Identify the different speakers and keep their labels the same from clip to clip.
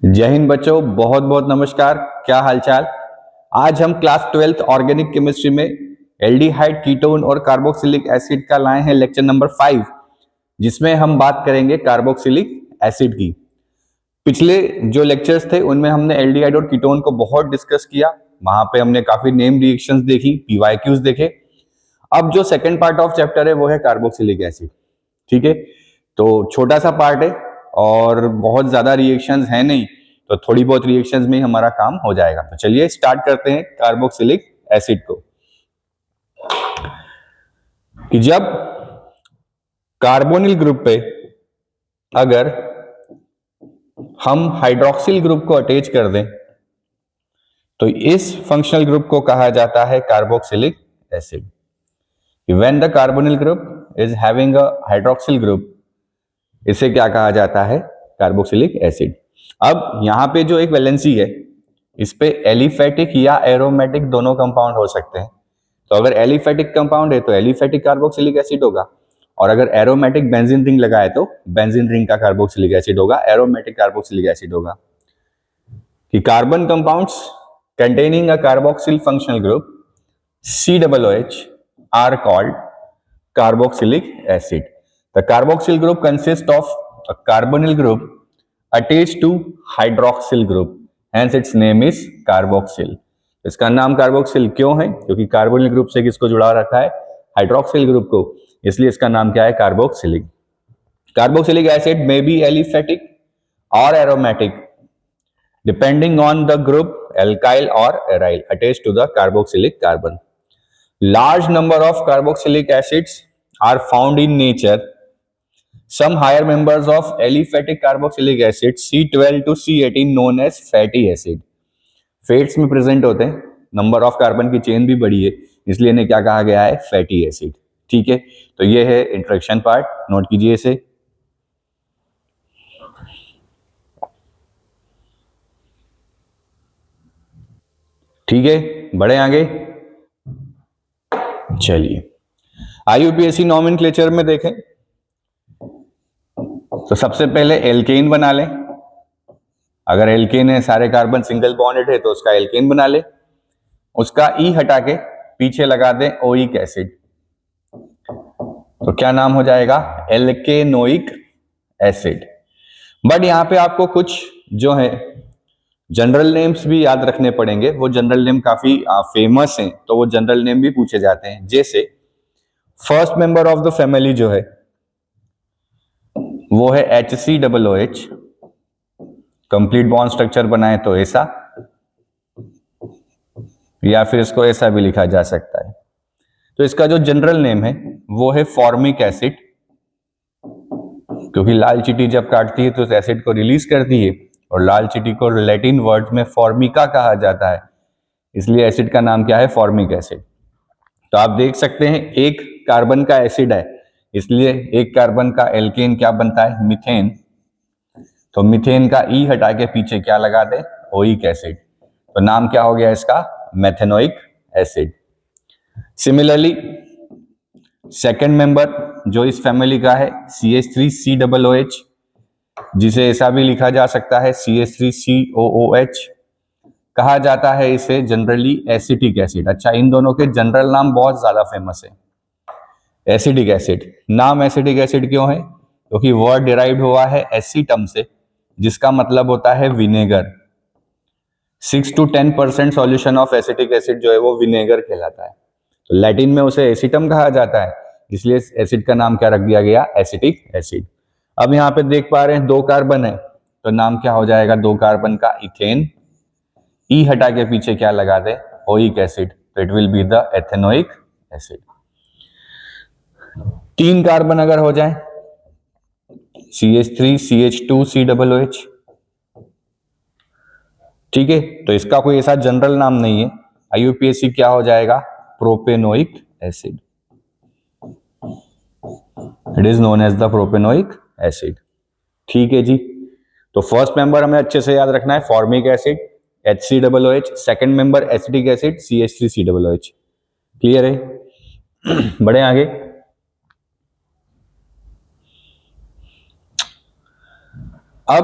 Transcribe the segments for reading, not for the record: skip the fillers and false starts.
Speaker 1: जय हिंद बच्चों, बहुत बहुत नमस्कार। क्या हालचाल। आज हम क्लास 12th ऑर्गेनिक केमिस्ट्री में एल्डिहाइड, कीटोन और कार्बोक्सिलिक एसिड का लाए हैं लेक्चर नंबर 5, जिसमें हम बात करेंगे कार्बोक्सिलिक एसिड की। पिछले जो लेक्चर्स थे उनमें हमने एल्डिहाइड और कीटोन को बहुत डिस्कस किया। वहां पे हमने काफी नेम रिएक्शंस देखी, पीवाईक्यूज देखे। अब जो सेकंड पार्ट ऑफ चैप्टर है वो है कार्बोक्सिलिक एसिड। ठीक है, तो छोटा सा पार्ट है और बहुत ज्यादा रिएक्शंस है नहीं, तो थोड़ी बहुत रिएक्शंस में ही हमारा काम हो जाएगा। तो चलिए स्टार्ट करते हैं कार्बोक्सिलिक एसिड को। कि जब कार्बोनिल ग्रुप पे अगर हम हाइड्रोक्सिल ग्रुप को अटैच कर दें तो इस फंक्शनल ग्रुप को कहा जाता है carboxylic acid. When the carbonyl group is having a hydroxyl group, इसे क्या कहा जाता है? Carboxylic acid. अब यहाँ पे जो एक वैलेंसी है, इस पे एलिफेटिक या एरोमेटिक दोनों कंपाउंड हो सकते हैं। तो अगर एलिफेटिक कंपाउंड है तो एलिफेटिक कार्बोक्सिलिक एसिड होगा, और अगर एरोमेटिक बेंजीन रिंग लगाए तो बेंजीन रिंग का कार्बोक्सिलिक एसिड होगा, एरोमेटिक कार्बोक्सिलिक एसिड होगा। कि carbon compounds containing a carboxyl functional group COOH are called carboxylic acid. The carboxyl group consists of a carbonyl group attached to hydroxyl group, hence its name is carboxyl. इसका नाम carboxyl क्यों है? क्योंकि carbonyl group से किसको जुड़ा रखा है? हाइड्रोक्सिल ग्रुप को, इसलिए इसका नाम क्या है? Carboxylic. Carboxylic acid may be aliphatic और aromatic depending on the group alkyl or aryl attached to the carboxylic carbon. Large number of carboxylic acids are found in nature. Some higher members of aliphatic carboxylic acid C12 to C18 known as fatty acid. Fats में present होते हैं, number of carbon की chain भी बड़ी है, इसलिए इन्हें क्या कहा गया है? Fatty acid. ठीक है, तो ये है इंट्रोडक्शन पार्ट, नोट कीजिए इसे। ठीक है, बढ़े आगे। चलिए आईयूपीएसी नॉमेनक्लेचर में देखें तो सबसे पहले एल्केन बना लें। अगर एल्केन है, सारे कार्बन सिंगल बॉन्डेड है, तो उसका एल्केन बना ले। उसका ई हटा के पीछे लगा दें ओइक एसिड, तो क्या नाम हो जाएगा? एल्केनोइक एसिड। बट यहां पे आपको कुछ जो है जनरल नेम्स भी याद रखने पड़ेंगे। वो जनरल नेम काफी फेमस हैं, तो वो जनरल नेम भी पूछे जाते हैं। जैसे first member of the family जो है वो है HCOOH, कंप्लीट बॉन्ड स्ट्रक्चर बनाए तो ऐसा, या फिर इसको ऐसा भी लिखा जा सकता है। तो इसका जो जनरल नेम है वो है फॉर्मिक एसिड, क्योंकि लाल चींटी जब काटती है तो उस एसिड को रिलीज करती है, और लाल चींटी को लैटिन वर्ड में फॉर्मिका कहा जाता है, इसलिए एसिड का नाम क्या है? Formic acid. तो आप देख सकते हैं एक कार्बन का एसिड है, इसलिए एक कार्बन का एल्केन क्या बनता है? मीथेन। तो मीथेन का ई हटा के पीछे क्या लगा दे? ओइक एसिड, तो नाम क्या हो गया इसका? Methanoic acid. Similarly second member जो इस फैमिली का है CH3COOH, जिसे ऐसा भी लिखा जा सकता है CH3COOH, कहा जाता है इसे जनरली एसिटिक एसिड। अच्छा, इन दोनों के जनरल नाम बहुत ज्यादा फेमस है। एसिडिक एसिड, नाम एसिडिक एसिड क्यों है? क्योंकि वर्ड डिराइव्ड हुआ है एसिटम से, जिसका मतलब होता है vinegar. 6 to 10% solution of acetic acid जो है वो विनेगर कहलाता है, तो लैटिन में उसे एसिटम कहा जाता है, इसलिए एसिड का नाम क्या रख दिया गया? Acetic acid. अब यहाँ पे देख पा रहे हैं 2 कार्बन है, तो नाम क्या हो जाएगा 2 कार्बन का? इथेन। ई हटा के पीछे क्या लगा दे? ओइक एसिड, तो it will be the ethanoic acid. 3 carbon अगर हो जाए CH3CH2COOH, ठीक है, तो इसका कोई ऐसा जनरल नाम नहीं है। आईयूपीएसी क्या हो जाएगा? Propanoic acid. It is known as the propanoic acid. ठीक है जी, तो फर्स्ट मेंबर हमें अच्छे से याद रखना है formic acid HCOOH, second member acetic acid CH3COOH। Clear है? बढ़े आगे। अब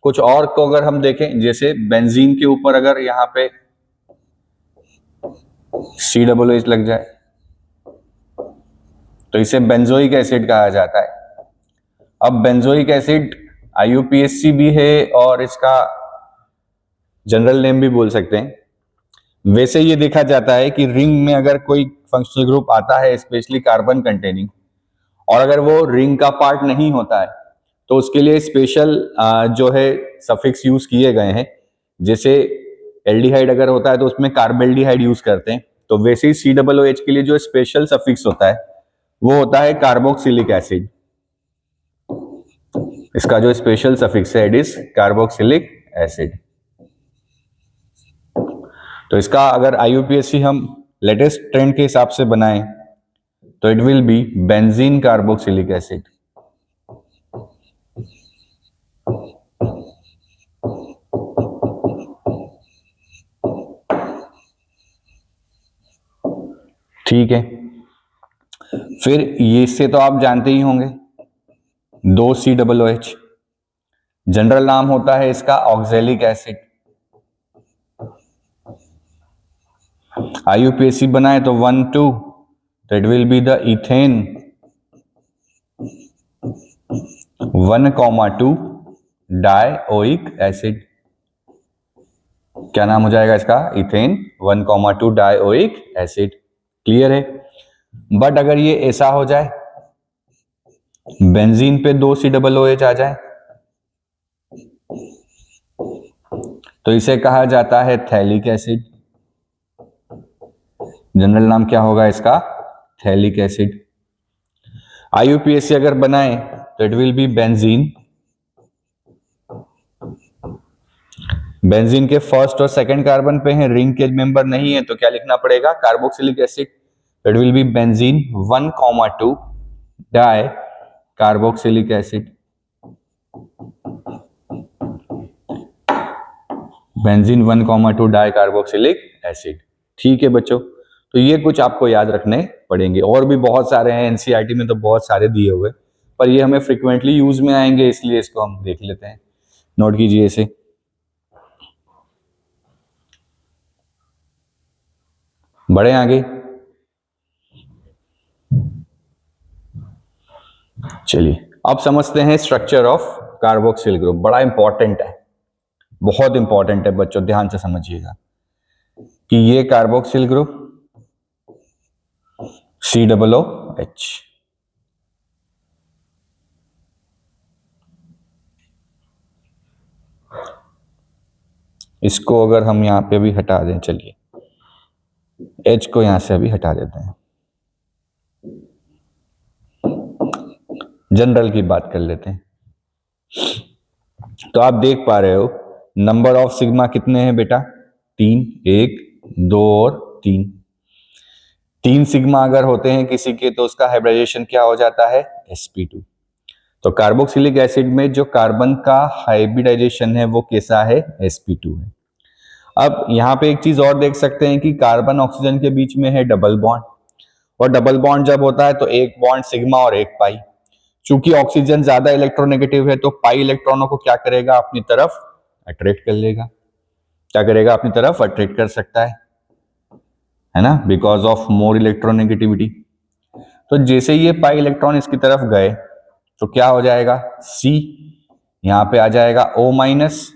Speaker 1: कुछ और को अगर हम देखें, जैसे बेंजीन के ऊपर अगर यहाँ पे COOH लग जाए तो इसे बेंजोइक एसिड कहा जाता है। अब बेंजोइक एसिड IUPAC भी है और इसका जनरल नेम भी बोल सकते हैं। वैसे ये देखा जाता है कि रिंग में अगर कोई फंक्शनल ग्रुप आता है स्पेशली कार्बन कंटेनिंग, और अगर वो रिंग का पार्ट नहीं होता है तो उसके लिए स्पेशल जो है सफिक्स यूज किए गए हैं। जैसे एल्डिहाइड अगर होता है तो उसमें कार्बेल्डिहाइड यूज करते हैं, तो वैसे ही COOH के लिए जो स्पेशल सफिक्स होता है वो होता है कार्बोक्सिलिक एसिड। इसका जो स्पेशल सफिक्स है इट इज कार्बोक्सिलिक एसिड। तो इसका अगर IUPAC हम लेटेस्ट ट्रेंड के हिसाब से बनाएं तो it will B benzene carboxylic acid. ठीक है, फिर ये इससे तो आप जानते ही होंगे 2 COOH, जनरल नाम होता है इसका ऑक्जेलिक एसिड। IUPAC बनाए तो 1 2, तो it will be the ethane 1,2 dioic acid. क्या नाम हो जाएगा इसका? Ethane 1,2 dioic acid. क्लियर है? बट अगर ये ऐसा हो जाए बेंजीन पे 2 COOH आ जाए तो इसे कहा जाता है थैलिक एसिड। जनरल नाम क्या होगा इसका? Phthalic acid. IUPAC अगर बनाए तो it will B benzene. Benzene के फर्स्ट और सेकंड कार्बन पे है, रिंग के मेंबर नहीं है, तो क्या लिखना पड़ेगा? Carboxylic acid. It will B benzene 1,2 di carboxylic acid. Benzene 1,2 di carboxylic acid. ठीक है बच्चों, तो ये कुछ आपको याद रखने पड़ेंगे। और भी बहुत सारे हैं, NCERT में तो बहुत सारे दिए हुए, पर ये हमें फ्रिक्वेंटली यूज में आएंगे इसलिए इसको हम देख लेते हैं। नोट कीजिए इसे। बढ़े आगे। चलिए अब समझते हैं स्ट्रक्चर ऑफ कार्बोक्सिल ग्रुप। बड़ा इंपॉर्टेंट है, बहुत इंपॉर्टेंट है बच्चों, ध्यान से समझिएगा कि ये कार्बोक्सिल ग्रुप COOH, इसको अगर हम यहां पे भी हटा दें, चलिए H को यहां से अभी हटा देते हैं, जनरल की बात कर लेते हैं। तो आप देख पा रहे हो नंबर ऑफ सिग्मा कितने हैं बेटा? 3, 1, 2 और 3। 3 सिग्मा अगर होते हैं किसी के तो उसका हाइब्रिडाइजेशन क्या हो जाता है? sp2। तो कार्बोक्सिलिक एसिड में जो कार्बन का हाइब्रिडाइजेशन है वो कैसा है? sp2 है। अब यहां पे एक चीज और देख सकते हैं कि कार्बन ऑक्सीजन के बीच में है डबल बॉन्ड, और डबल बॉन्ड जब होता है तो एक बॉन्ड सिग्मा और एक पाई। चूंकि ऑक्सीजन ज्यादा इलेक्ट्रोनेगेटिव है तो पाई इलेक्ट्रॉनों को क्या करेगा? अपनी तरफ अट्रैक्ट कर लेगा। क्या करेगा? अपनी तरफ अट्रैक्ट कर सकता है ना, बिकॉज ऑफ मोर इलेक्ट्रोनेगेटिविटी। तो जैसे ये पाई इलेक्ट्रॉन इसकी तरफ गए तो क्या हो जाएगा? C यहां पे आ जाएगा O माइनस,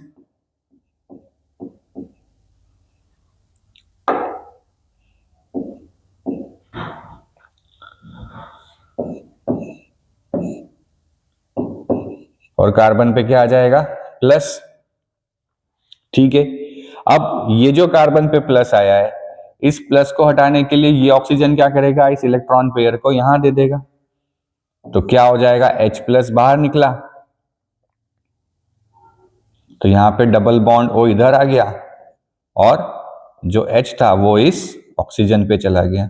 Speaker 1: और कार्बन पे क्या आ जाएगा? प्लस। ठीक है, अब ये जो कार्बन पे प्लस आया है, इस प्लस को हटाने के लिए ये ऑक्सीजन क्या करेगा? इस इलेक्ट्रॉन पेयर को यहां दे देगा। तो क्या हो जाएगा? H+ बाहर निकला, तो यहां पे डबल बॉन्ड O इधर आ गया और जो H था वो इस ऑक्सीजन पे चला गया।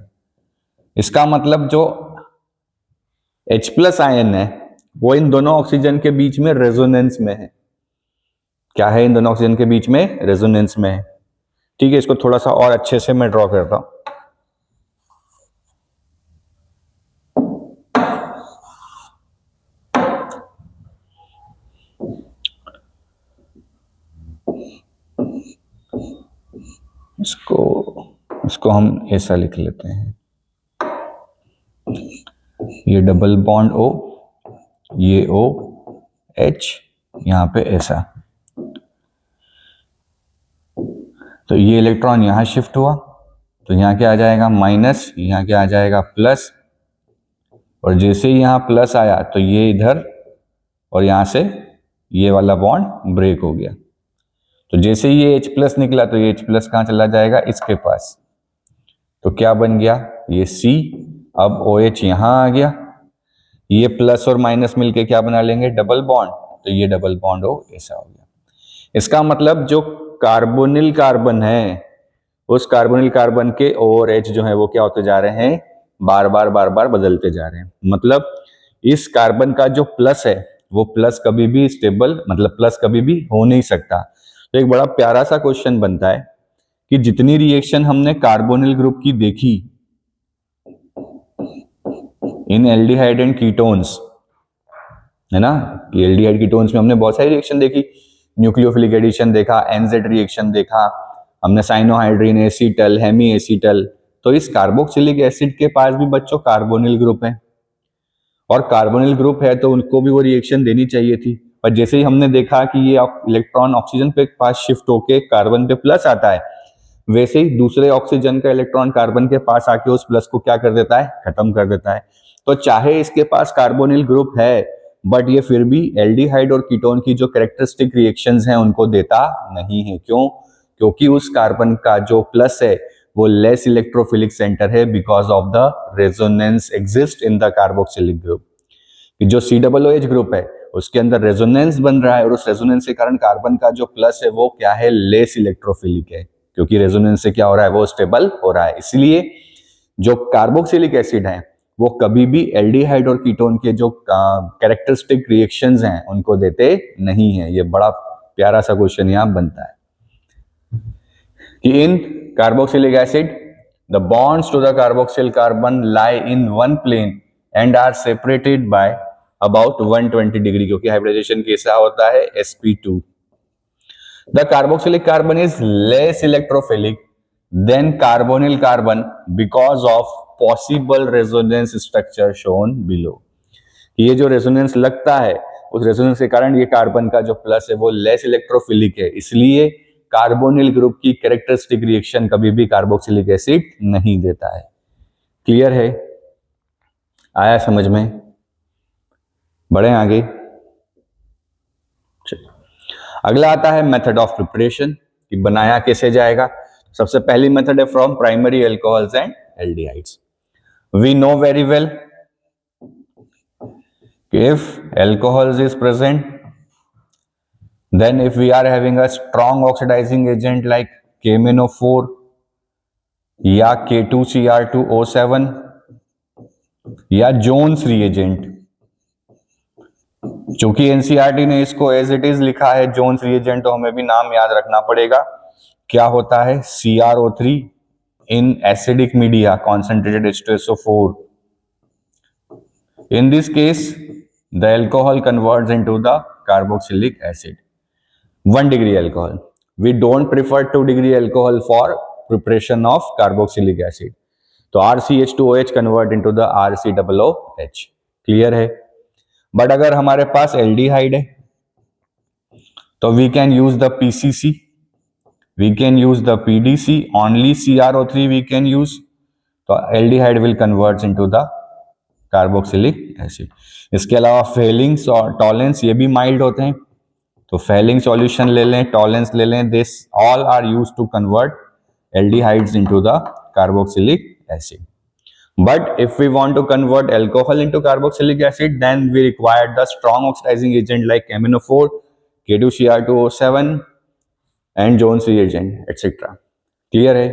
Speaker 1: इसका मतलब जो H+ आयन है वो इन दोनों ऑक्सीजन के बीच में रेजोनेंस में है। क्या है? इन दोनों ऑक्सीजन के बीच में रेजोनेंस में है। ठीक है, इसको थोड़ा सा और अच्छे से मैं ड्रॉ करता हूं। इसको हम ऐसा लिख लेते हैं, ये डबल बॉन्ड O, ये O H, यहां पे ऐसा, तो ये इलेक्ट्रॉन यहां शिफ्ट हुआ, तो यहां क्या आ जाएगा माइनस, यहां क्या आ जाएगा प्लस, और जैसे ही यहां प्लस आया तो ये इधर, और यहां से ये वाला बॉन्ड ब्रेक हो गया, तो जैसे ही ये H प्लस निकला तो ये H प्लस कहां चला जाएगा, इसके पास, तो क्या बन गया ये C, अब OH यहां आ गया, ये प्लस और माइनस मिलके क्या बना लेंगे, डबल बॉन्ड, तो ये डबल बॉन्ड हो ऐसा हो गया। इसका मतलब जो कार्बोनिल कार्बन है, उस कार्बोनिल कार्बन के O और H जो है वो क्या होते जा रहे हैं, बार बार बदलते जा रहे हैं। मतलब इस कार्बन का जो प्लस है वो प्लस कभी भी स्टेबल, मतलब प्लस कभी भी हो नहीं सकता। तो एक बड़ा प्यारा सा क्वेश्चन बनता है कि जितनी रिएक्शन हमने कार्बोनिल ग्रुप की देखी इन एल्डिहाइड एंड कीटोन्स, है ना, कि एल्डिहाइड कीटोन्स में हमने बहुत सारी रिएक्शन देखी, न्यूक्लियोफिलिक एडिशन देखा, एनजेड रिएक्शन देखा, हमने साइनोहाइड्रिन, एसीटल, हेमी एसीटल, तो इस कार्बोक्सिलिक एसिड के पास भी बच्चों कार्बोनिल ग्रुप है, और कार्बोनिल ग्रुप है तो उनको भी वो रिएक्शन देनी चाहिए थी, पर जैसे ही हमने देखा कि ये इलेक्ट्रॉन ऑक्सीजन पे पास शिफ्ट होके कार्बन पे प्लस आता है, वैसे ही दूसरे ऑक्सीजन का इलेक्ट्रॉन कार्बन के पास आके उस प्लस को क्या कर देता है, खत्म कर देता है। तो चाहे इसके पास कार्बोनिल ग्रुप है, बट ये फिर भी एल्डिहाइड और कीटोन की जो कैरेक्टरिस्टिक रिएक्शंस हैं उनको देता नहीं है। क्यों? क्योंकि उस कार्बन का जो प्लस है वो लेस इलेक्ट्रोफिलिक सेंटर है, because of the resonance exist in the carboxylic group. कि जो COOH ग्रुप है उसके अंदर रेजोनेंस बन रहा है, और उस रेजोनेंस के कारण कार्बन का जो प्लस है वो क्या है, लेस इलेक्ट्रोफिलिक है, क्योंकि रेजोनेंस से क्या हो रहा है, वो स्टेबल हो रहा है। इसलिए जो कार्बोक्सिलिक एसिड है वो कभी भी एल्डिहाइड और कीटोन के जो कैरेक्टरिस्टिक रिएक्शंस हैं उनको देते नहीं है। ये बड़ा प्यारा सा क्वेश्चन यहां बनता है कि in carboxylic acid the bonds to the carboxyl carbon lie in one plane and are separated by about 120 degree, क्योंकि हाइब्रिडाइजेशन कैसा होता है, sp2। The carboxylic carbon is less electrophilic than carbonyl carbon because of possible resonance structure shown below. ये जो resonance लगता है उस resonance के कारण ये कार्बन का जो प्लस है वो लेस इलेक्ट्रोफिलिक है, इसलिए कार्बोनिल ग्रुप की कैरेक्टरिस्टिक रिएक्शन कभी भी कार्बोक्सिलिक एसिड नहीं देता है। क्लियर है? आया समझ में? बढ़े आगे। अगला आता है मेथड ऑफ प्रिपरेशन, कि बनाया कैसे जाएगा। सबसे पहली मेथड है from primary alcohols and aldehydes. We know very well if alcohols is present, then if we are having a strong oxidizing agent like KMnO4 या K2Cr2O7 या जोन्स रिएजेंट, चूंकि एनसीईआरटी ने इसको एज इट इज लिखा है Jones reagent, तो हमें भी नाम याद रखना पड़ेगा। क्या होता है, CrO3 in acidic media concentrated H2SO4। In this case, the alcohol converts into the carboxylic acid. 1 degree alcohol. We don't prefer 2 degree alcohol for preparation of carboxylic acid. तो RCH2OH convert into the RCOOH. Clear है? But अगर हमारे पास aldehyde है तो we can use the PCC, we can use the PDC, only CrO3 we can use. तो aldehyde will converts into the carboxylic acid. इसके अलावा Fehling's और Tollens ये भी माइल्ड होते हैं, तो फेलिंग सॉल्यूशन ले लें, टॉलेंस ले लें, this all are used to convert aldehydes into the carboxylic acid. But if we want to convert alcohol into carboxylic acid, then we require the strong oxidizing agent like KMnO4, K2Cr2O7 and Jones reagent, etc. Clear है?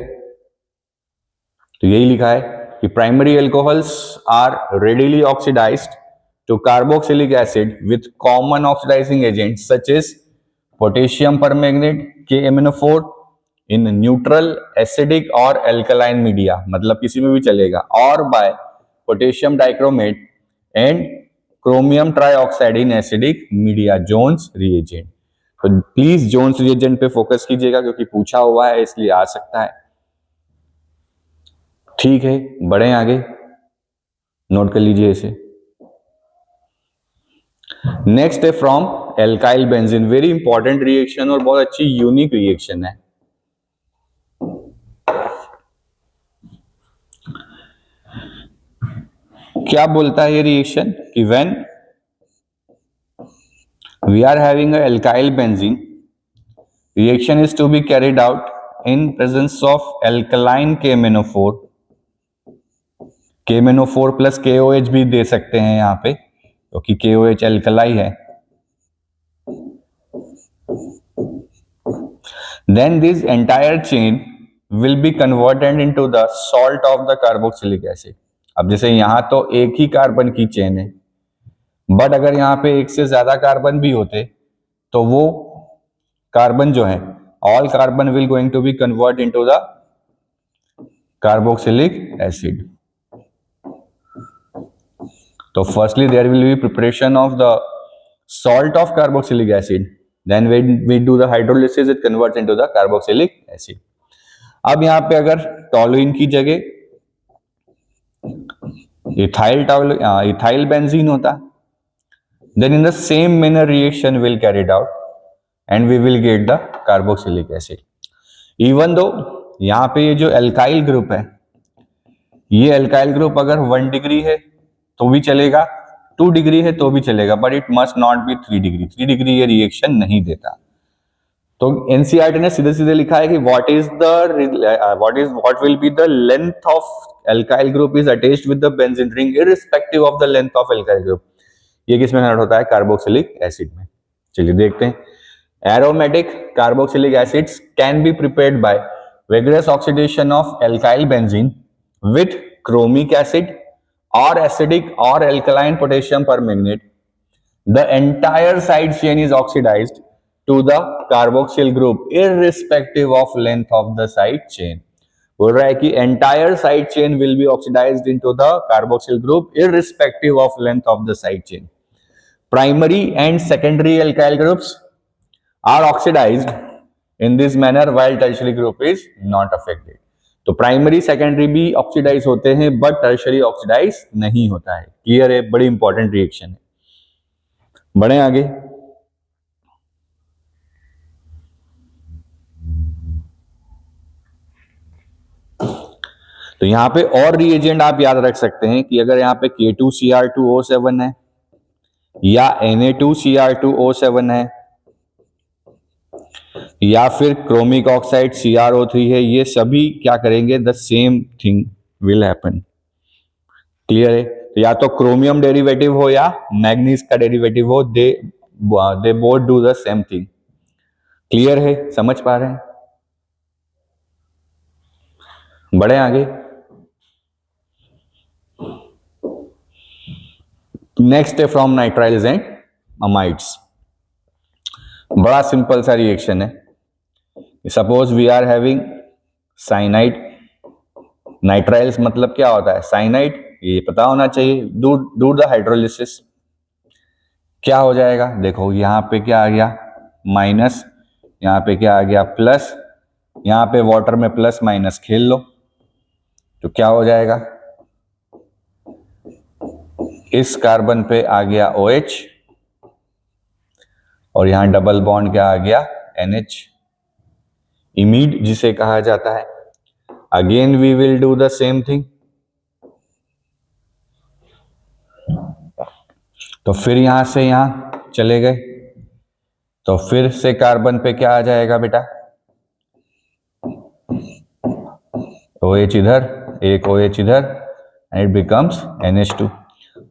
Speaker 1: तो यही लिखा है कि primary alcohols are readily oxidised to carboxylic acid with common oxidising agent such as potassium permanganate KMnO4 in neutral, acidic और alkaline media, मतलब किसी में भी चलेगा, और by potassium dichromate and chromium trioxide in acidic media, Jones reagent. तो please Jones reagent पे focus कीजिएगा क्योंकि पूछा हुआ है इसलिए आ सकता है। ठीक है, बढ़े आगे, नोट कर लीजिए इसे। नेक्स्ट है from alkyl benzene, very important reaction और बहुत अच्छी यूनिक रिएक्शन है। क्या बोलता है ये रिएक्शन कि when we are having a alkyl benzene, reaction is to be carried out in presence of alkaline KMnO4, KMnO4 plus KOH भी दे सकते हैं यहाँ पे क्योंकि KOH एल्कलाई है। Then this entire chain will be converted into the salt of the carboxylic acid। अब जैसे यहाँ तो एक ही कार्बन की चेन है, बट अगर यहाँ पे एक से ज्यादा कार्बन भी होते तो वो कार्बन जो है, all carbon will going to be convert into the carboxylic acid। तो firstly there will be preparation of the salt of carboxylic acid, then when we do the hydrolysis it converts into the carboxylic acid। अब यहाँ पे अगर toluene की जगह ethyl benzene होता, then in the same manner reaction will carried out and we will get the carboxylic acid। even though यहाँ पे ये जो एल्काइल ग्रुप है, ये एल्काइल ग्रुप अगर 1 डिग्री है तो भी चलेगा, 2 डिग्री है तो भी चलेगा, but it must not be 3 degree. 3 degree ये रिएक्शन नहीं देता। तो एनसीईआरटी ने सीधे सीधे लिखा है कि what will be the length of alkyl group is attached with the benzene ring irrespective of the length of alkyl group. ये किसमें कन्वर्ट होता है? कार्बोक्सिलिक एसिड में। चलिए देखते हैं। Aromatic carboxylic acids can be prepared by vigorous oxidation of alkyl benzene with chromic acid or acidic or alkaline potassium permanganate। The entire side chain is oxidized to the carboxyl group irrespective of length of the side chain। बोल रहा है कि entire side chain will be oxidized into the carboxyl group irrespective of length of the side chain। Primary and secondary alkyl groups are oxidized in this manner while tertiary group is not affected। तो primary secondary भी oxidise होते हैं but tertiary oxidise नहीं होता है। Clear है? बड़ी important reaction है। बढ़े आगे। तो यहां पे और रिएजेंट आप याद रख सकते हैं कि अगर यहां पे K2Cr2O7 है या Na2Cr2O7 है या फिर क्रोमिक ऑक्साइड CrO3 है, ये सभी क्या करेंगे? The same thing will happen. Clear है? तो या तो क्रोमियम डेरिवेटिव हो या मैग्नीज का डेरिवेटिव हो, they both do the same thing. Clear है? समझ पा रहे हैं? बढ़े आगे। नेक्स्ट है फ्रॉम नाइट्राइल्स एंड अमाइड्स। बड़ा सिंपल सा रिएक्शन है। Suppose we are having cyanide, nitriles मतलब क्या होता है? साइनाइड, ये पता होना चाहिए। डू द हाइड्रोलिसिस, क्या हो जाएगा? देखो यहां पे क्या आ गया? माइनस, यहां पे क्या आ गया? प्लस, यहां पे वाटर में प्लस माइनस खेल लो तो क्या हो जाएगा? इस कार्बन पे आ गया OH और यहां डबल बॉन्ड क्या आ गया? NH, इमीड जिसे कहा जाता है। Again we will do the same thing. तो फिर यहां से यहां चले गए तो फिर से कार्बन पे क्या आ जाएगा बेटा? OH इधर, एक OH इधर, and it becomes NH2।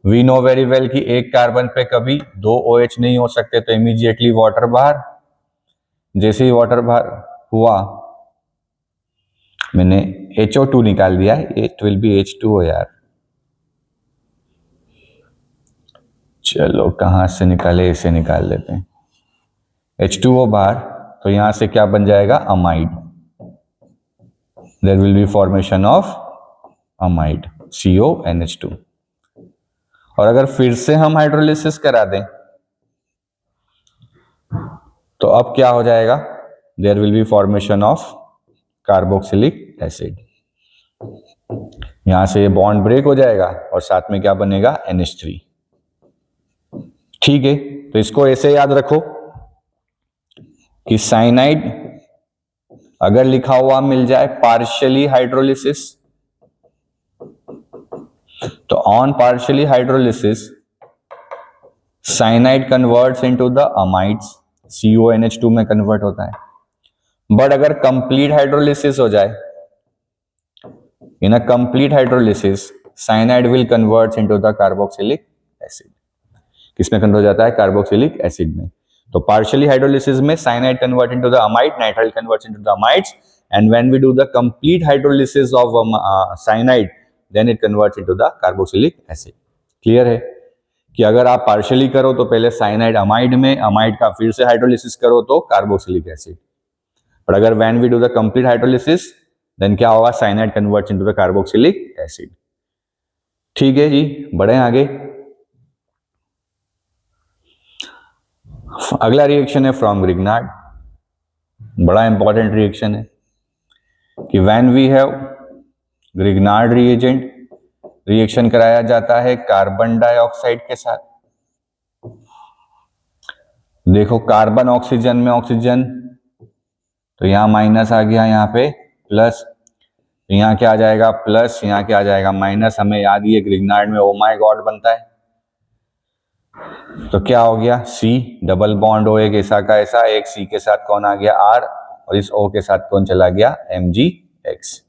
Speaker 1: We know very well कि एक कार्बन पे कभी 2 OH नहीं हो सकते, तो इमीडिएटली वाटर बाहर। जैसे ही वाटर बाहर हुआ, मैंने HO2 निकाल दिया है, इट विल बी H2O यार। चलो कहां से निकाले, इसे निकाल लेते हैं। H2O बाहर, तो यहां से क्या बन जाएगा? Amide. There will be formation of amide, CONH2। और अगर फिर से हम हाइड्रोलिसिस करा दें तो अब क्या हो जाएगा, there will be formation of carboxylic acid. यहां से ये बॉन्ड ब्रेक हो जाएगा और साथ में क्या बनेगा, NH3। ठीक है, तो इसको ऐसे याद रखो कि साइनाइड अगर लिखा हुआ मिल जाए पार्शियली हाइड्रोलिसिस, तो on partially hydrolysis cyanide converts into the amides, CONH2 में कन्वर्ट होता है। बट अगर कंप्लीट हाइड्रोलिसिस हो जाए, in a complete hydrolysis cyanide will converts into the carboxylic acid. किसमें कन्वर्ट हो जाता है, कार्बोक्सिलिक एसिड में। तो पार्शियली हाइड्रोलिसिस में cyanide convert into the amide, nitrile converts into the amides, and when we do the complete hydrolysis of cyanide then it converts into the carboxylic acid. Clear है कि अगर आप partially करो तो पहले साइनाइड अमाइड में, amide का फिर से हाइड्रोलिसिस करो तो कार्बोक्सिलिक एसिड। बट अगर when we do the complete hydrolysis then क्या होगा, cyanide converts into the carboxylic acid. ठीक है जी, बढ़े आगे। अगला रिएक्शन है फ्रॉम ग्रिग्नार्ड, बड़ा इंपॉर्टेंट रिएक्शन है कि when we have Grignard reagent, reaction कराया जाता है कार्बन डाइऑक्साइड के साथ। देखो कार्बन ऑक्सीजन में ऑक्सीजन, तो यहां माइनस आ गया, यहाँ पे प्लस, तो यहाँ क्या आ जाएगा प्लस, यहाँ क्या आ जाएगा माइनस। हमें याद ही है ग्रिग्नार्ड में ओ माय गॉड बनता है, तो क्या हो गया, C डबल बॉन्ड O, एक ऐसा का ऐसा, एक C के साथ कौन आ गया R, और इस O के साथ कौन चला गया MgX।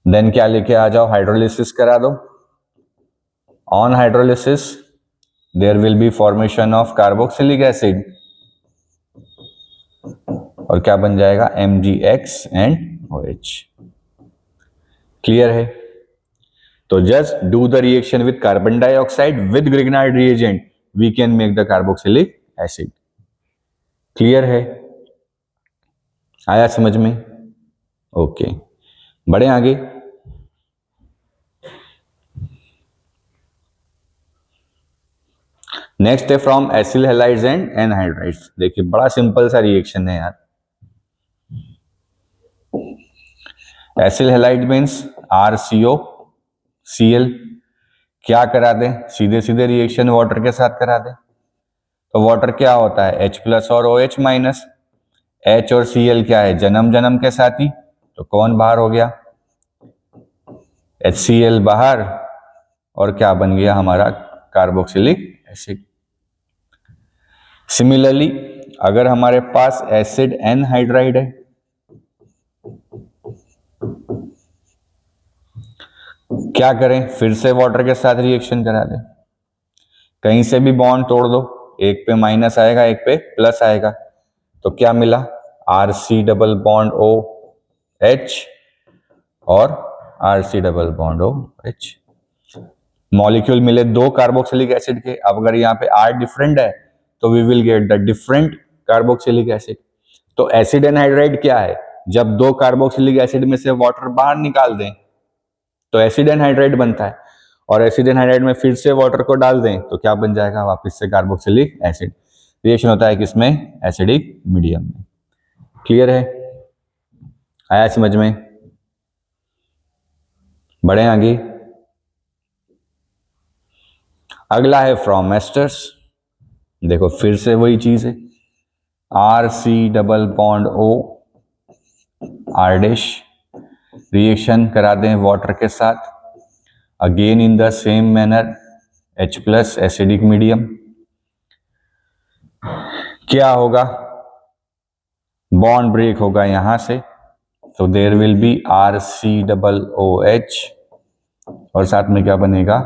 Speaker 1: देन क्या लेके आ जाओ, हाइड्रोलिसिस करा दो। On hydrolysis there will be formation of carboxylic acid, और क्या बन जाएगा MgX एंड OH। क्लियर है, तो just do the reaction with carbon dioxide with Grignard reagent, we can make the carboxylic acid. Clear है, आया समझ में? ओके, बढ़े आगे। नेक्स्ट है from acyl halides and anhydrides. देखिए बड़ा सिंपल सा रिएक्शन है यार। एसिल हैलाइड मीन्स RCOCl, क्या करा दें, सीधे सीधे रिएक्शन वाटर के साथ करा दें। तो वाटर क्या होता है, H प्लस और OH माइनस। H और Cl क्या है, जन्म जन्म के साथी, तो कौन बाहर हो गया, HCl बाहर, और क्या बन गया हमारा कार्बोक्सिलिक एसिड। सिमिलरली अगर हमारे पास एसिड एनहाइड्राइड है, क्या करें, फिर से वाटर के साथ रिएक्शन करा दें। कहीं से भी बॉन्ड तोड़ दो, एक पे माइनस आएगा एक पे प्लस आएगा, तो क्या मिला RC डबल बॉन्ड OH और RC double bond OH। Molecule मिले दो कार्बोक्सिलिक एसिड के। अब अगर यहाँ पे R डिफरेंट है तो we will get the different carboxylic acid. तो एसिड एनहाइड्राइड क्या है, जब दो कार्बोक्सिलिक एसिड में से वाटर बाहर निकाल दें तो एसिड एनहाइड्राइड बनता है, और एसिड एनहाइड्राइड में फिर से वाटर को डाल दें तो क्या बन जाएगा वापस से कार्बोक्सिलिक एसिड। रिएक्शन होता है किसमें, एसिडिक मीडियम में। क्लियर है, आया समझ में? बढ़े आगे। अगला है फ्रॉम एस्टर्स। देखो फिर से वही चीज है, RC double bond O R dash, reaction करा दें वाटर के साथ, again in the same manner H plus acidic medium. क्या होगा, बॉन्ड ब्रेक होगा यहां से, तो there will be RC double OH, और साथ में क्या बनेगा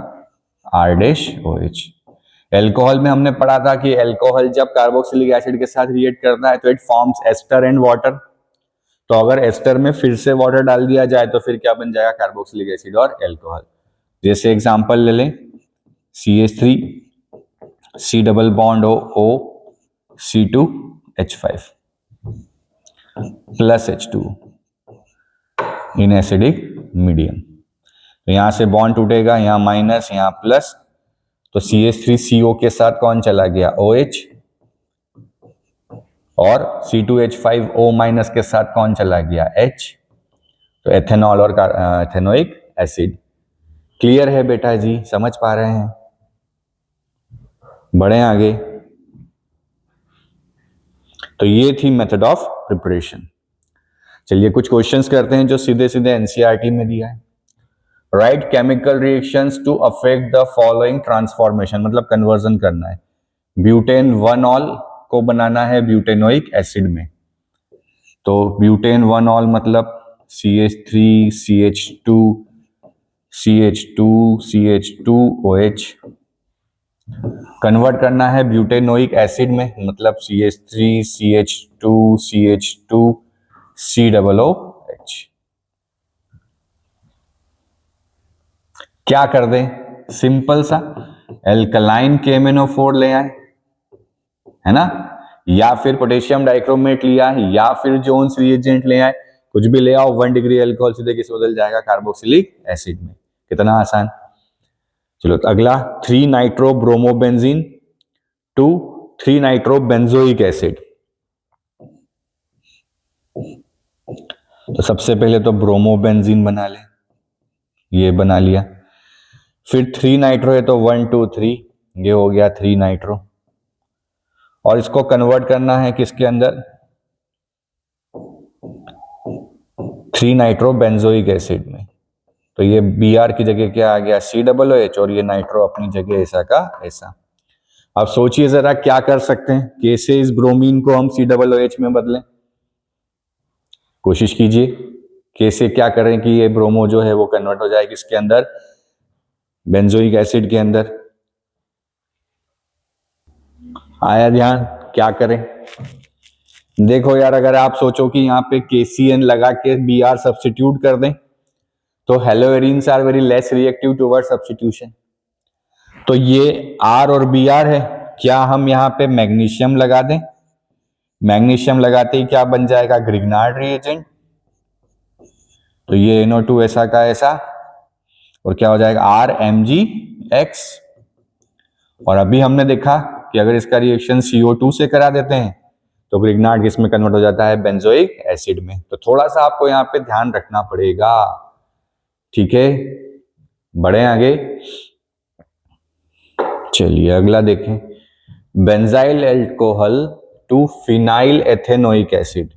Speaker 1: R डैश OH। एल्कोहल में हमने पढ़ा था कि एल्कोहल जब कार्बोक्सिलिक एसिड के साथ रिएक्ट करता है तो it forms ester and water. तो अगर एस्टर में फिर से वाटर डाल दिया जाए तो फिर क्या बन जाएगा, कार्बोक्सिलिक एसिड और एल्कोहल। जैसे एग्जांपल ले लें, CH3 C double bond O C2H5 plus H2 in acidic medium. तो यहां से बॉन्ड टूटेगा, यहां माइनस यहां प्लस, तो CH3CO के साथ कौन चला गया OH, और C2H5O माइनस के साथ कौन चला गया, H, तो एथेनॉल और एथेनोइक एसिड। क्लियर है बेटा जी, समझ पा रहे हैं? बढ़े आगे। तो ये थी मेथड ऑफ प्रिपरेशन। चलिए कुछ क्वेश्चंस करते हैं जो सीधे सीधे एनसीईआरटी में दिया है। Write chemical reactions to effect the following transformation, मतलब कन्वर्जन करना है। ब्यूटेन 1ऑल को बनाना है ब्यूटेनोइक एसिड में, तो ब्यूटेन 1ऑल मतलब CH3 CH2 CH2 CH2OH convert करना है ब्यूटेनोइक एसिड में, मतलब CH3 CH2 CH2 COOH। क्या कर दें, सिंपल सा एल्कलाइन KMnO4 ले आए, है ना, या फिर पोटेशियम डाइक्रोमेट लिया, या फिर जोन्स रिएजेंट ले आए, कुछ भी ले आओ, 1 डिग्री अल्कोहल सीधे किस बदल जाएगा, कार्बोक्सिलिक एसिड में। कितना आसान। चलो तो अगला 3 nitro bromobenzene to 3 nitro benzoic acid. तो सबसे पहले तो ब्रोमोबेंजीन बना ले, ये बना लिया। फिर 3 नाइट्रो है तो 1 2 3, ये हो गया 3 नाइट्रो। और इसको कन्वर्ट करना है किसके अंदर, 3 नाइट्रो बेंजोइक एसिड में। तो ये Br की जगह क्या आ गया, COOH, और ये नाइट्रो अपनी जगह ऐसा का ऐसा। अब सोचिए जरा क्या कर सकते हैं, कैसे इस ब्रोमीन को हम COOH में बदलें। कोशिश कीजिए कैसे क्या करें कि ये ब्रोमो जो है वो कन्वर्ट हो जाए किसके अंदर, बेंजोइक एसिड के अंदर। आया ध्यान, क्या करें। देखो यार, अगर आप सोचो कि यहाँ पे KCN लगा के Br सब्स्टिट्यूट कर दें, तो haloarenes are very less reactive toward substitution. तो ये R और Br है, क्या हम यहाँ पे मैग्नीशियम लगा दें, मैग्नीशियम लगाते ही क्या बन जाएगा, ग्रिग्नार्ड रिएजेंट। तो ये NO2 ऐसा का ऐसा, और क्या हो जाएगा, RMgX। और अभी हमने देखा कि अगर इसका रिएक्शन CO2 से करा देते हैं तो ग्रिग्नार्ड किस में कन्वर्ट हो जाता है, बेंजोइक एसिड में। तो थोड़ा सा आपको यहाँ पे ध्यान रखना पड़ेगा, ठीक है। बढ़े आगे। चलिए अगला देखें, benzyl alcohol to phenyl ethanoic acid.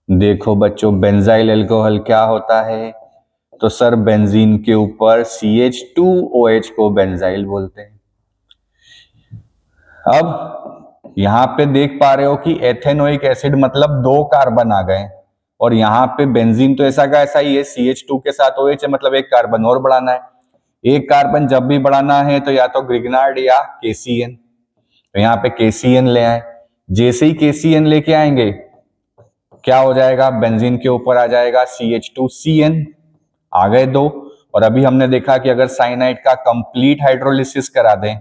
Speaker 1: देखो बच्चों, बेंजाइल अल्कोहल क्या होता है, तो सर बेंजीन के ऊपर CH2OH को बेंजाइल बोलते हैं। अब यहां पे देख पा रहे हो कि एथेनोइक एसिड मतलब 2 कार्बन आ गए, और यहाँ पे बेंजीन तो ऐसा का ऐसा ही है, CH2 के साथ OH है, मतलब 1 कार्बन और बढ़ाना है। 1 कार्बन जब भी बढ़ाना है तो या तो ग्रिग्नार्ड या KCN, तो यहाँ पे KCN ले आए। जैसे ही KCN लेके आएंगे क्या हो जाएगा, बेंजीन के ऊपर आ जाएगा CH2CN, आ गए 2। और अभी हमने देखा कि अगर साइनाइड का कंप्लीट हाइड्रोलिसिस करा दें,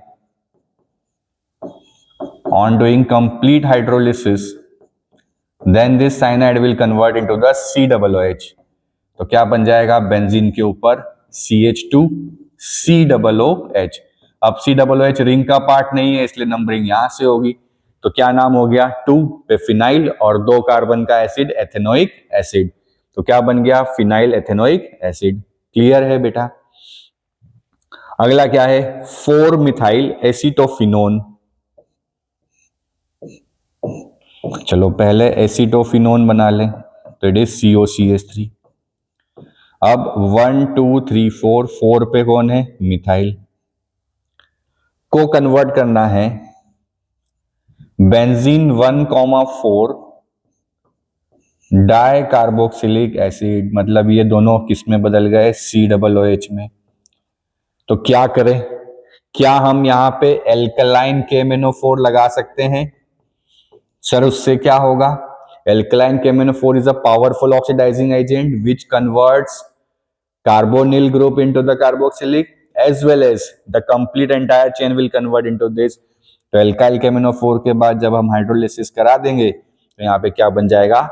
Speaker 1: on doing complete hydrolysis, then this cyanide will convert into the COOH। तो क्या बन जाएगा, बेंजीन के ऊपर CH2COOH। अब COOH रिंग का पार्ट नहीं है, इसलिए नंबरिंग यहां से होगी। तो क्या नाम हो गया, 2 पे फिनाइल और 2 कार्बन का एसिड एथेनोइक एसिड। तो क्या बन गया, फिनाइल एथेनोइक एसिड। क्लियर है बेटा। अगला क्या है, 4 मिथाइल एसीटोफिनोन। चलो पहले एसीटोफिनोन बना लें, तो इट इज COCH3। अब 1 2 3 4, 4 पे कौन है, मिथाइल को कन्वर्ट करना है बेंजीन 1,4 डाई कार्बोक्सिलिक एसिड, मतलब ये दोनों किस में बदल गए, COOH में। तो क्या करें, क्या हम यहाँ पे एल्कलाइन KMnO4 लगा सकते हैं, सर उससे क्या होगा, alkaline KMnO4 is a powerful oxidizing agent which converts carbonyl group into the carboxylic as well as the complete entire chain will convert into this। तो एल्काइल KMnO4 के बाद जब हम हाइड्रोलिसिस करा देंगे तो यहाँ पे क्या बन जाएगा,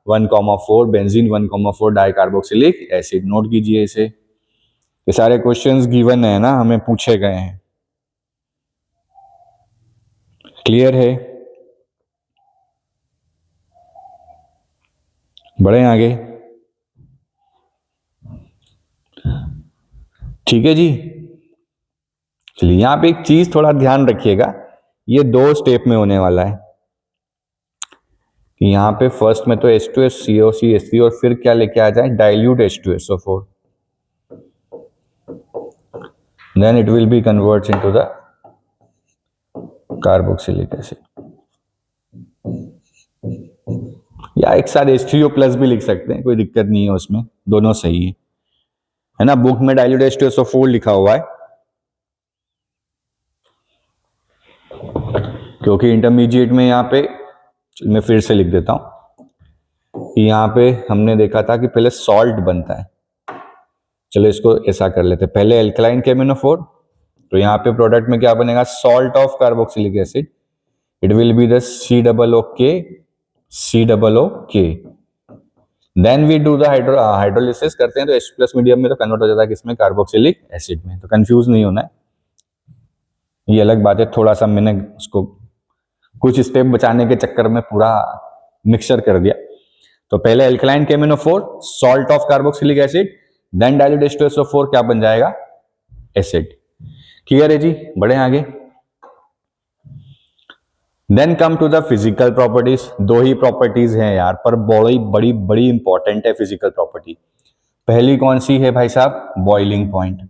Speaker 1: 1,4 benzene 1,4 di carboxylic acid. Note कीजिए इसे, ये सारे क्वेश्चंस गिवन है ना, हमें पूछे गए हैं। क्लियर है। बढ़े आगे। ठीक है जी। चलिए यहां पे एक चीज थोड़ा ध्यान रखिएगा, ये 2 स्टेप में होने वाला है कि यहाँ पे फर्स्ट में तो H2S COCH3 और फिर क्या लेके आ जाए, dilute H2SO4, then it will be converts into the carboxylic acid, या एक साथ H3O+ भी लिख सकते हैं, कोई दिक्कत नहीं है उसमें, दोनों सही है ना। बुक में डाइल्यूट H2SO4 लिखा हुआ है क्योंकि इंटरमीडिएट में यहाँ पे मैं फिर से लिख देता हूं कि यहाँ पे हमने देखा था कि पहले सॉल्ट बनता है। चलो इसको ऐसा कर लेते हैं, पहले एल्कलाइन KMnO4, तो यहाँ पे प्रोडक्ट में क्या बनेगा, salt of carboxylic acid, it will be the COOK। Then we do the hydrolysis करते हैं तो H+ मीडियम में तो कन्वर्ट हो जाता है किसमें, कार्बोक्सिलिक एसिड में। तो कंफ्यूज नहीं होना है, ये अलग बात है, थोड़ा सा मैंने उसको कुछ स्टेप बचाने के चक्कर में पूरा मिक्सचर कर दिया। तो पहले alkaline KMnO4, salt of carboxylic acid, then dilute H2SO4, क्या बन जाएगा, एसिड। क्लियर है जी, बढ़े आगे। Then come to the physical properties. 2 ही प्रॉपर्टीज हैं यार, पर बड़ी बड़ी बड़ी इंपॉर्टेंट है फिजिकल प्रॉपर्टी। पहली कौन सी है भाई साहब, बॉइलिंग पॉइंट।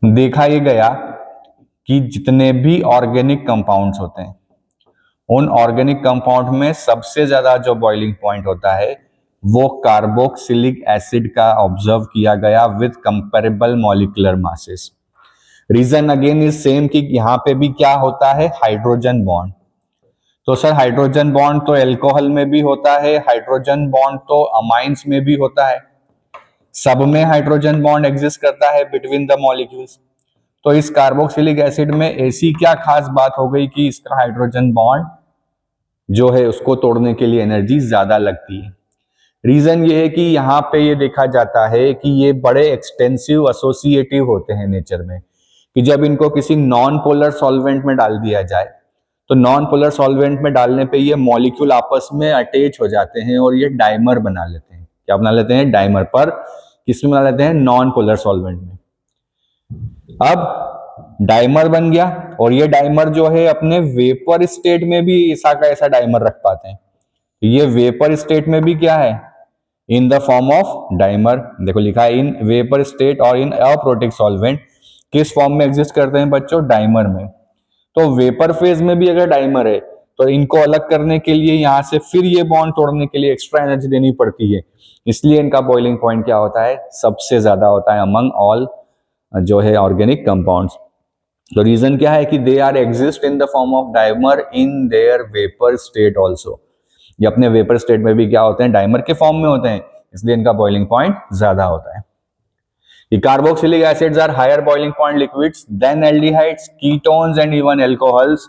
Speaker 1: देखा ये गया कि जितने भी ऑर्गेनिक कंपाउंड्स होते हैं, उन ऑर्गेनिक कंपाउंड में सबसे ज्यादा जो बॉइलिंग पॉइंट होता है वो कार्बोक्सिलिक एसिड का ऑब्जर्व किया गया with comparable molecular masses. Reason again is same कि यहां पे भी क्या होता है, हाइड्रोजन बॉन्ड। तो सर हाइड्रोजन बॉन्ड तो एल्कोहल में भी होता है, हाइड्रोजन बॉन्ड तो अमाइंस में भी होता है, सब में हाइड्रोजन बॉन्ड एग्जिस्ट करता है बिटवीन द मॉलिक्यूल्स। तो इस कार्बोक्सिलिक एसिड में ऐसी क्या खास बात हो गई कि इसका हाइड्रोजन बॉन्ड जो है उसको तोड़ने के लिए एनर्जी ज्यादा लगती है। रीजन ये है कि यहाँ पे ये देखा जाता है कि ये बड़े एक्सटेंसिव एसोसिएटिव होते हैं नेचर में, कि जब इनको किसी नॉन पोलर सॉल्वेंट में डाल दिया जाए तो नॉन पोलर सॉल्वेंट में डालने पे ये मॉलिक्यूल आपस में अटैच हो जाते हैं और ये डाइमर बना लेते हैं। क्या बना लेते हैं, डाइमर। पर किसमें बना लेते हैं, नॉन पोलर सॉल्वेंट में। अब डाइमर बन गया और ये डाइमर जो है अपने वेपर स्टेट में भी ऐसा का ऐसा डाइमर रख पाते हैं। ये वेपर स्टेट में भी क्या है, इन द फॉर्म ऑफ डाइमर। देखो लिखा है इन वेपर स्टेट और इन अप्रोटिक सॉल्वेंट, किस फॉर्म में एग्जिस्ट करते हैं बच्चों, डाइमर में। तो वेपर फेज में भी अगर डाइमर है तो इनको अलग करने के लिए यहां से फिर ये बॉन्ड तोड़ने के लिए एक्स्ट्रा एनर्जी देनी पड़ती है, इसलिए इनका बॉइलिंग पॉइंट क्या होता है, सबसे ज्यादा होता है अमंग ऑल जो है ऑर्गेनिक कंपाउंड्स। तो रीजन क्या है कि they are exist in the form of dimer in their vapour state also. ये अपने वेपर स्टेट में भी क्या होते हैं, डाइमर के फॉर्म में होते हैं, इसलिए इनका बॉइलिंग पॉइंट ज्यादा होता है। The carboxylic acids are higher boiling point liquids than aldehydes, ketones and even alcohols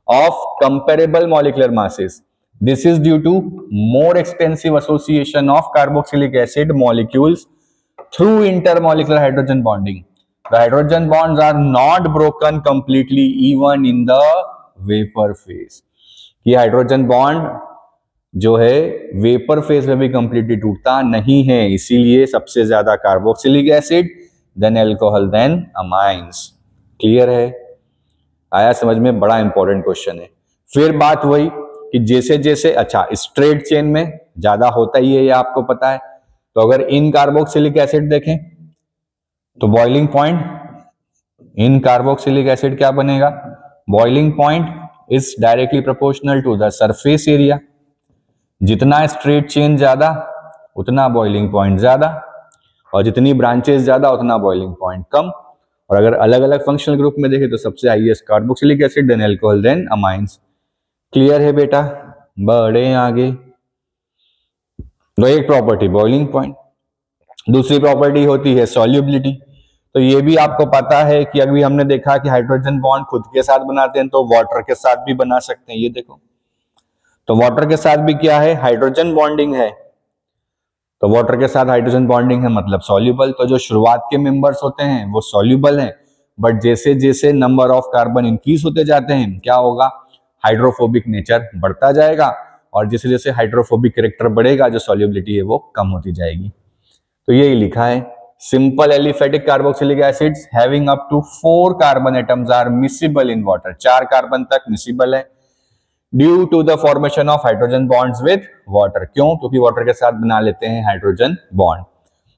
Speaker 1: of comparable molecular masses. This is due to more extensive association of carboxylic acid molecules through intermolecular hydrogen bonding. The hydrogen bonds are not broken completely even in the vapor phase. ये hydrogen bond जो है vapour phase में भी completely टूटता नहीं है, इसीलिए सबसे ज्यादा carboxylic acid, then alcohol, then amines. Clear है, आया समझ में, बड़ा इंपॉर्टेंट क्वेश्चन है। फिर बात वही कि जैसे जैसे अच्छा स्ट्रेट चेन में ज्यादा होता ही है, ये आपको पता है। तो अगर इन कार्बोक्सिलिक एसिड देखें तो boiling point in carboxylic acid क्या बनेगा, boiling point is directly proportional to the surface area. जितना स्ट्रेट चेन ज्यादा उतना बॉइलिंग पॉइंट ज्यादा, और जितनी ब्रांचेस ज्यादा उतना बॉइलिंग पॉइंट कम। और अगर अलग अलग फंक्शनल ग्रुप में देखें तो सबसे highest carboxylic acid, then alcohol, then amines. Clear है बेटा, बढ़े आगे। तो एक प्रॉपर्टी बॉइलिंग पॉइंट, दूसरी प्रॉपर्टी होती है सॉल्युबिलिटी। तो ये भी आपको पता है कि अभी हमने देखा कि हाइड्रोजन बॉन्ड खुद के साथ बनाते हैं तो वाटर के साथ भी बना सकते हैं, ये देखो। तो वाटर के साथ भी क्या है, हाइड्रोजन बॉन्डिंग है। तो वाटर के साथ हाइड्रोजन बॉन्डिंग है मतलब सॉल्युबल। तो जो शुरुआत के मेंबर्स होते हैं वो सॉल्युबल हैं, बट जैसे जैसे नंबर ऑफ कार्बन इंक्रीज होते जाते हैं क्या होगा, हाइड्रोफोबिक नेचर बढ़ता जाएगा और जैसे जैसे हाइड्रोफोबिक कैरेक्टर बढ़ेगा जो सॉल्युबिलिटी है वो कम होती जाएगी। तो यही लिखा है, simple aliphatic carboxylic acids having up to 4 carbon atoms are miscible in water, 4 carbon तक मिसिबल है due to the formation of hydrogen bonds with water. क्यों? क्योंकि वाटर के साथ बना लेते हैं hydrogen bond.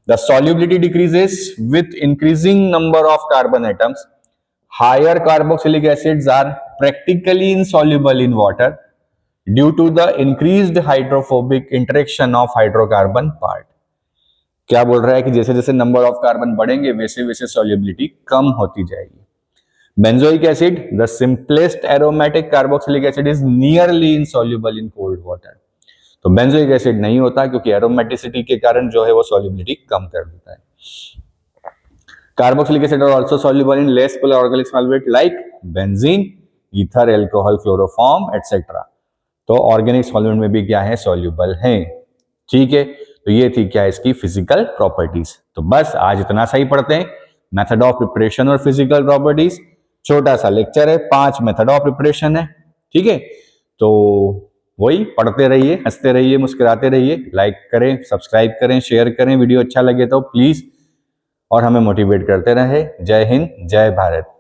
Speaker 1: The solubility decreases with increasing number of carbon atoms, higher carboxylic acids are practically insoluble in water due to the increased hydrophobic interaction of hydrocarbon part। क्या बोल रहा है कि जैसे जैसे नंबर ऑफ कार्बन बढ़ेंगे वैसे वैसे सॉल्युबिलिटी कम होती जाएगी। Benzoic acid, the simplest aromatic carboxylic acid is nearly insoluble in cold water. तो बेंजोइक एसिड नहीं होता क्योंकि एरोमेटिसिटी के कारण जो है वो सॉल्युबिलिटी कम कर देता है। Carboxylic acid are also soluble in less polar organic solvent like benzene, ether, alcohol, chloroform et cetera. तो ऑर्गेनिक सॉल्वेंट में भी क्या है? सॉल्युबल है। ठीक है, तो ये थी क्या इसकी फिजिकल प्रॉपर्टीज। तो बस आज इतना सही पढ़ते हैं, मेथड ऑफ प्रिपरेशन और फिजिकल प्रॉपर्टीज। छोटा सा लेक्चर है, 5 मेथड ऑफ प्रिपरेशन है। ठीक है, तो वही पढ़ते रहिए, हंसते रहिए, मुस्कुराते रहिए, लाइक करें, सब्सक्राइब करें, शेयर करें, वीडियो अच्छा लगे तो प्लीज, और हमें मोटिवेट करते रहे। जय हिंद, जय भारत।